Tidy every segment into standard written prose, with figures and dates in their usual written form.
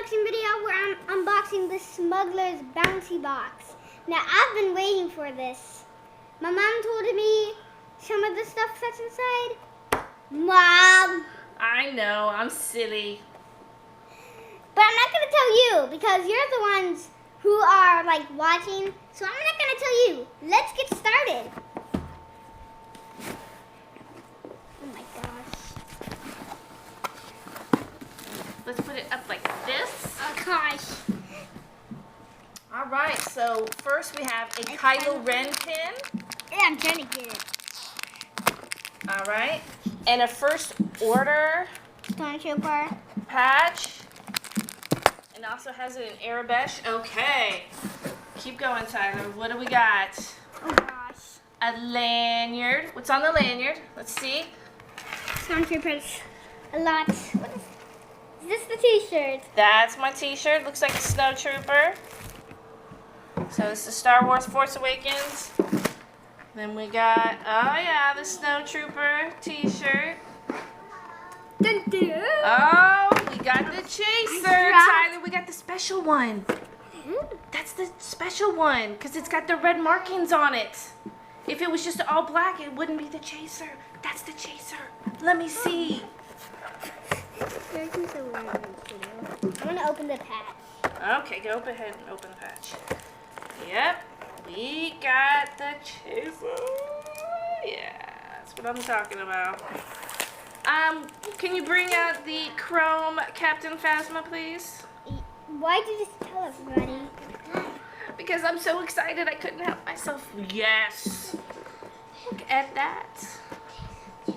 unboxing video where I'm unboxing the Smuggler's bouncy box. Now, I've been waiting for this. My mom told me some of the stuff that's inside. Mom! I know, I'm silly. But I'm not going to tell you because you're the ones who are like watching. So I'm not going to tell you. Let's get started. Oh my gosh. Let's put it up like this. Oh gosh. All right, so first we have a Kylo Ren pin. Yeah, I'm trying to get it. All right, and a first order Stormtrooper. patch. And also has it in Arabesh. Okay, keep going, Tyler. What do we got? Oh gosh. A lanyard. What's on the lanyard? Let's see. Stormtroopers. A lot. What is this? The t-shirt. That's my t-shirt. Looks like a snow trooper. So this is Star Wars Force Awakens. Then we got, oh yeah, the snow trooper t-shirt. Dun, dun. Oh, we got the chaser, Tyler. We got the special one. That's the special one because it's got the red markings on it. If it was just all black, it wouldn't be the chaser. That's the chaser. Let me see. I want to open the patch. Okay, go ahead and open the patch. Yep, we got the chaser. Yeah, that's what I'm talking about. Can you bring out the chrome Captain Phasma, please? Why did you just tell everybody? Because I'm so excited I couldn't help myself. Yes. Look at that. Do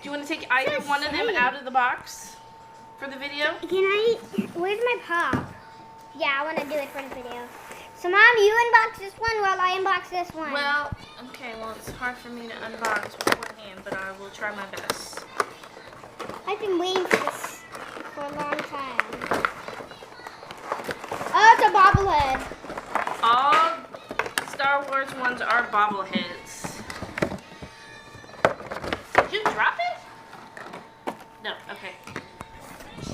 you want to take either one of them out of the box for the video? Can I? Where's my pop? Yeah, I want to do it for the video. So, Mom, you unbox this one while I unbox this one. Well, okay, well, it's hard for me to unbox with one hand, but I will try my best. I've been waiting for this for a long time. Oh, it's a bobblehead. All Star Wars ones are bobbleheads. Did you drop it? No, okay.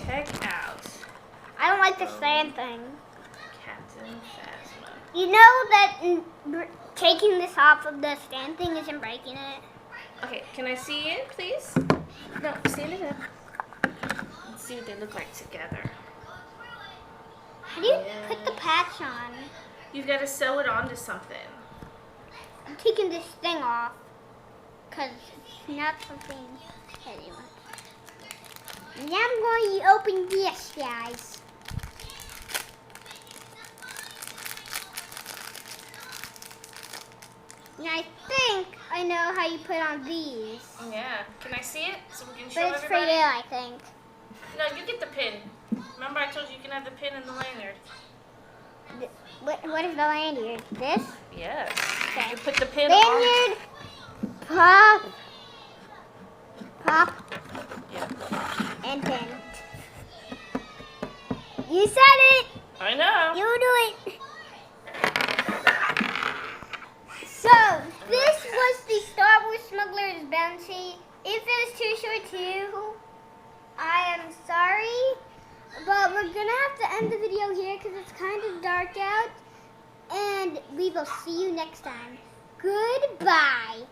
Check out I don't like the sand thing. Captain Phasma. You know that taking this off of the stand thing isn't breaking it? Okay, can I see it, please? No, stand it up. Let's see what they look like together. How do you put the patch on? You've got to sew it onto something. I'm taking this thing off because it's not something anyway. Now I'm going to open this, guys. Now I think I know how you put on these. Yeah. Can I see it so we can show But it's for everybody? you, I think. No, you get the pin. Remember I told you you can have the pin in the lanyard. What is the lanyard? This? Yes. Okay. You put the pin on. Lanyard. Pop. Pop. Yeah. And pin. You said it. I know. You do it. So, this was the Star Wars Smuggler's bounty. If it was too short too, I am sorry. But we're going to have to end the video here because it's kind of dark out. And we will see you next time. Goodbye.